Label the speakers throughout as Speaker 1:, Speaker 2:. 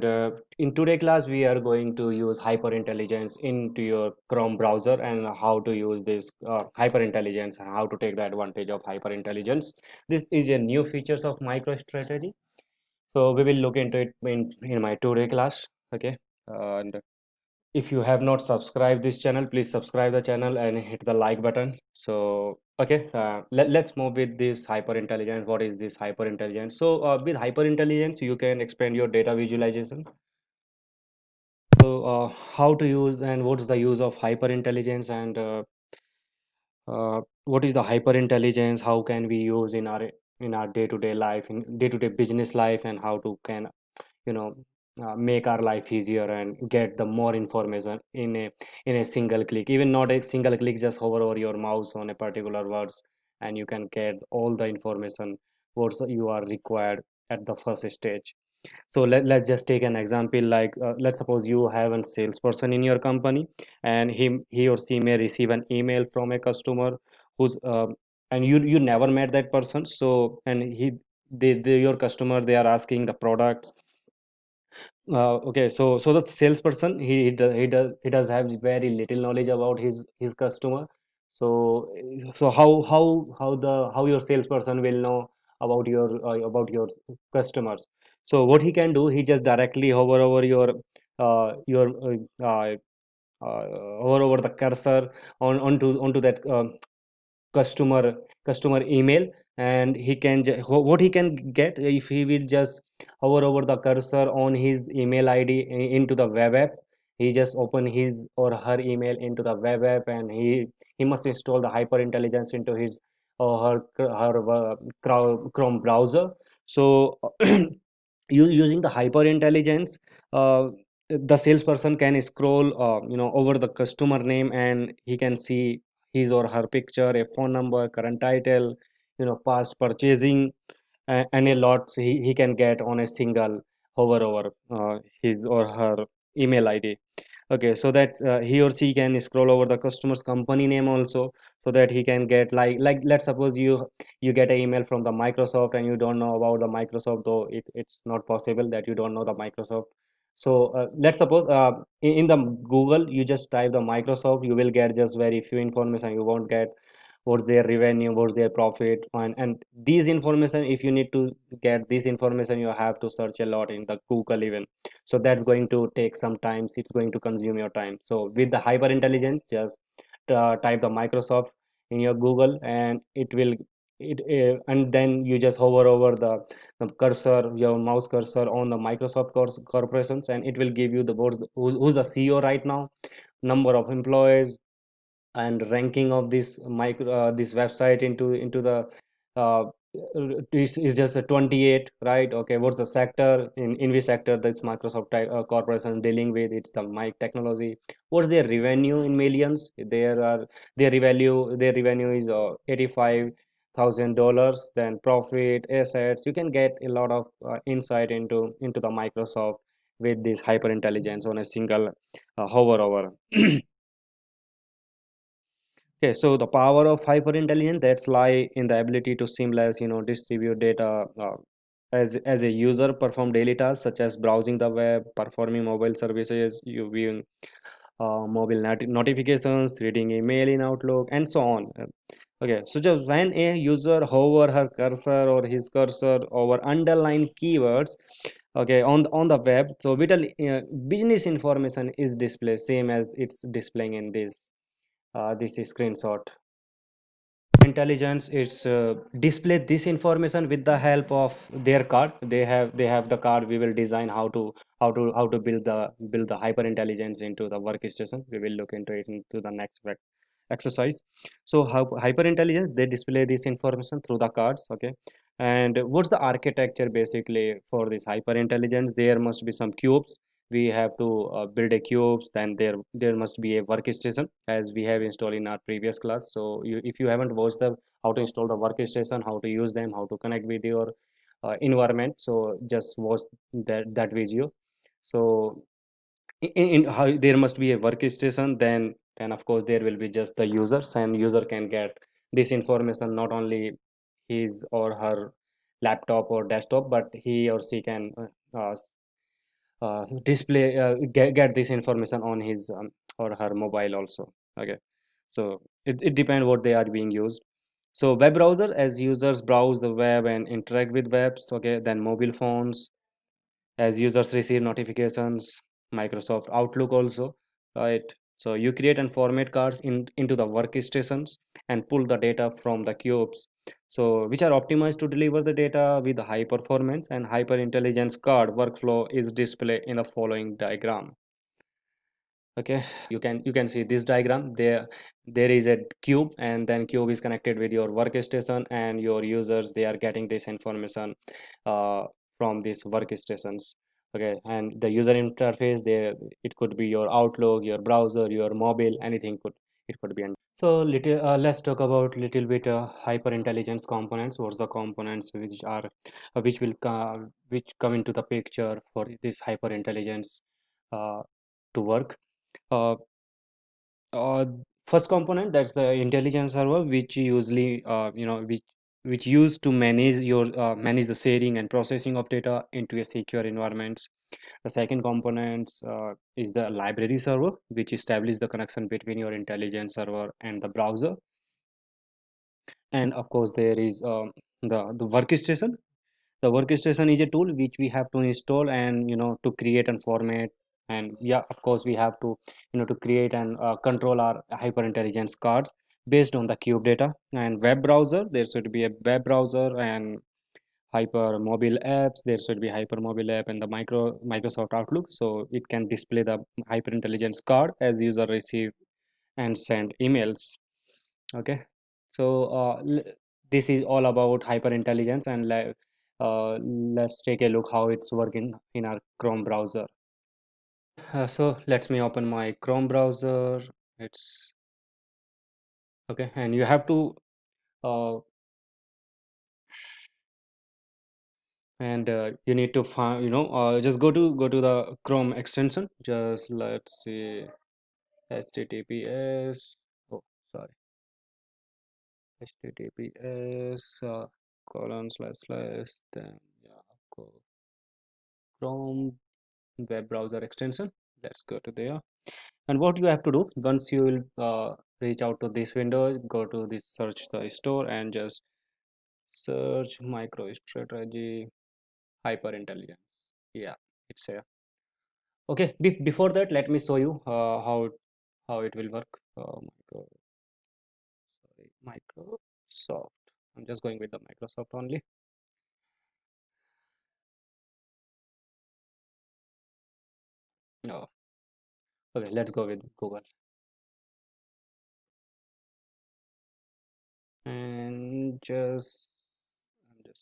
Speaker 1: And in today class, we are going to use hyperintelligence into your Chrome browser and how to use this hyperintelligence and how to take the advantage of hyperintelligence. This is a new features of MicroStrategy. So we will look into it in my today class. Okay. And if you have not subscribed this channel, please subscribe the channel and hit the like button. So okay, let's move with this hyperintelligence. What is this hyperintelligence? So with hyperintelligence, you can expand your data visualization. So how to use and what's the use of hyperintelligence, and what is the hyperintelligence? How can we use in our day-to-day life, in day-to-day business life, and how to can you know make our life easier and get the more information in a single click, even not a single click, just hover over your mouse on a particular words and you can get all the information what you are required at the first stage. So let's just take an example like let's suppose you have a salesperson in your company, and he or she may receive an email from a customer who's and you never met that person. So and your customer, they are asking the products. Okay, so the salesperson, he does have very little knowledge about his customer. So how your salesperson will know about your customers? So what he can do, he just directly hover over your hover over the cursor onto that customer email, and what he can get if he will just hover over the cursor on his email id into the web app. He just open his or her email into the web app, and he must install the hyper intelligence into his or her Chrome browser. So using the hyper intelligence, the salesperson can scroll over the customer name, and he can see his or her picture, a phone number, current title, past purchasing, and a lot he can get on a single hover over his or her email id. Okay, so that he or she can scroll over the customer's company name also, so that he can get like let's suppose you get an email from the Microsoft and you don't know about the Microsoft, though it's not possible that you don't know the Microsoft. So let's suppose in the Google you just type the Microsoft, you will get just very few information. You won't get what's their revenue, what's their profit, and these information, if you need to get this information, you have to search a lot in the Google even. So that's going to take some time, it's going to consume your time. So with the hyper intelligence, just type the Microsoft in your Google, and it will and then you just hover over the cursor, your mouse cursor on the Microsoft corporations, and it will give you the who's the CEO right now, number of employees, and ranking of this website into the uh, this is just a 28, right? Okay, what's the sector, in which sector this Microsoft corporation dealing with? It's the mic technology. What's their revenue in millions? Their revenue is $85,000. Then profit, assets, you can get a lot of insight into the Microsoft with this hyper intelligence on a single hover over. Okay, so the power of hyperintelligence, that's lie in the ability to seamless, distribute data as a user perform daily tasks such as browsing the web, performing mobile services, you viewing mobile notifications, reading email in Outlook, and so on. Okay, so just when a user hover her cursor or his cursor over underlined keywords, okay, on the web, so vital business information is displayed same as it's displaying in this screenshot. Intelligence, it's display this information with the help of their card. They have the card. We will design how to build the hyper intelligence into the workstation. We will look into it into the next exercise. So how hyper intelligence, they display this information through the cards. Okay, and what's the architecture basically for this hyper intelligence? There must be some cubes. We have to build a cubes, then there must be a workstation as we have installed in our previous class. So if you haven't watched the how to install the workstation, how to use them, how to connect with your environment, so just watch that video. So in how there must be a workstation, then of course there will be just the users, and user can get this information not only his or her laptop or desktop, but he or she can display get this information on his or her mobile also. Okay, so it depends what they are being used. So web browser, as users browse the web and interact with webs. Okay, then mobile phones, as users receive notifications. Microsoft Outlook also, right? So you create and format cards into the workstations and pull the data from the cubes, so which are optimized to deliver the data with high performance. And hyper intelligence card workflow is displayed in the following diagram. Okay, you can see this diagram. There is a cube, and then cube is connected with your workstation, and your users, they are getting this information uh, from these workstations. Okay, and the user interface there, it could be your Outlook, your browser, your mobile, anything could, it could be. And so little let's talk about little bit hyper intelligence components. What's the components which are which come into the picture for this hyper intelligence uh, to work. uh, uh, First component, that's the intelligence server, which usually which used to manage your manage the sharing and processing of data into a secure environments. The second component is the library server, which establishes the connection between your intelligence server and the browser. And of course there is the workstation. The workstation is a tool which we have to install and to create and format. And yeah, of course we have to to create and control our hyper intelligence cards based on the cube data. And web browser, there should be a web browser. And hyper mobile apps, there should be hyper mobile app and the Microsoft Outlook, so it can display the hyper intelligence card as user receive and send emails. Okay, so this is all about hyper intelligence. And let's take a look how it's working in our Chrome browser. So let me open my Chrome browser. It's okay, and you have to uh, and you need to find, just go to the Chrome extension. Just let's see, https, oh sorry, https colon slash slash, then yeah, go Chrome web browser extension. Let's go to there. And what you have to do, once you will reach out to this window, go to this search the store and just search MicroStrategy hyper intelligence. Yeah, it's here. Okay, before that, let me show you how it will work. Sorry, Microsoft. I'm just going with the Microsoft only. No. Okay, let's go with Google. And I'm just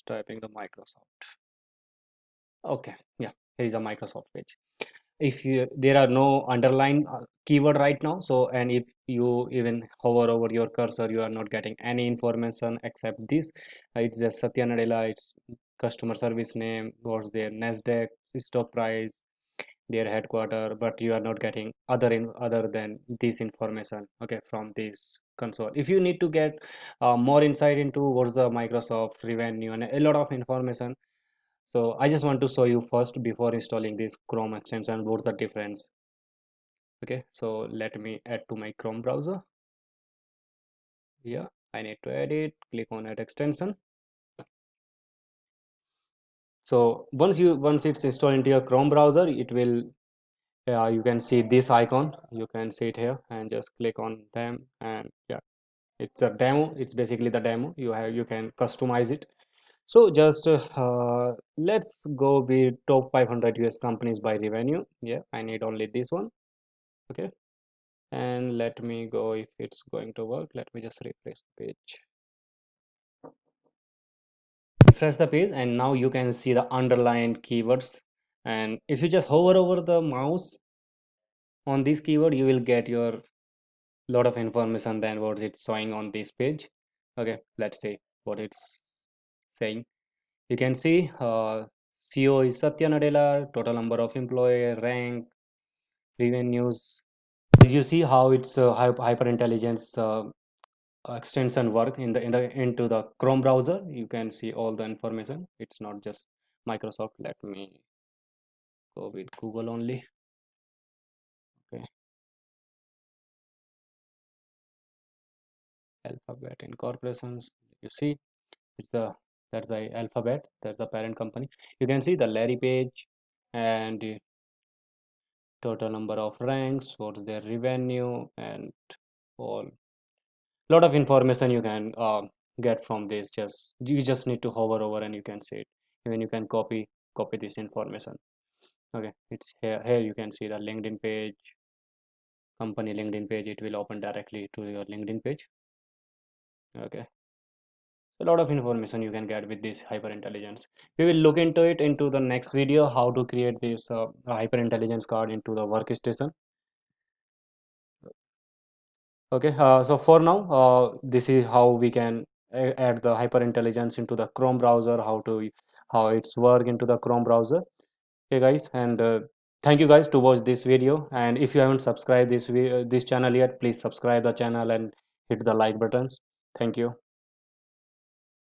Speaker 1: typing the Microsoft. Okay, yeah, here is a Microsoft page. If you, there are no underline keyword right now, so and if you even hover over your cursor, you are not getting any information except this. It's just Satya Nadella, it's customer service name, what's their Nasdaq stock price, their headquarter, but you are not getting other than this information, okay, from this console. If you need to get more insight into what's the Microsoft revenue and a lot of information, so I just want to show you first before installing this Chrome extension what's the difference. Okay, so let me add to my Chrome browser. Yeah, I need to add it. Click on add extension. So once it's installed into your Chrome browser, it will you can see this icon. You can see it here and just click on them. And yeah, it's a demo. It's basically the demo. You can customize it. So just let's go with top 500 US companies by revenue. Yeah, I need only this one. Okay, and let me go if it's going to work. Let me just refresh the page. Refresh the page, and now you can see the underlined keywords. And if you just hover over the mouse on this keyword, you will get your lot of information than what it's showing on this page. Okay, let's see what it's saying. You can see CEO is Satya Nadella, total number of employee, rank, revenues. You see how it's hyper intelligence extension work into the Chrome browser. You can see all the information. It's not just Microsoft. Let me go with Google only. Okay, Alphabet Incorporations. You see, it's the that's the Alphabet. That's the parent company. You can see the Larry Page and the total number of ranks, what's their revenue, and all lot of information you can get from this. Just you just need to hover over and you can see it. Even you can copy this information. Okay, it's here you can see the LinkedIn page, company LinkedIn page. It will open directly to your LinkedIn page. Okay, a lot of information you can get with this hyper intelligence. We will look into it into the next video, how to create this hyper intelligence card into the workstation. Okay, so for now, this is how we can add the hyper intelligence into the Chrome browser, how it's work into the Chrome browser. Okay, guys, and thank you guys to watch this video. And if you haven't subscribed this channel yet, please subscribe the channel and hit the like buttons. Thank you.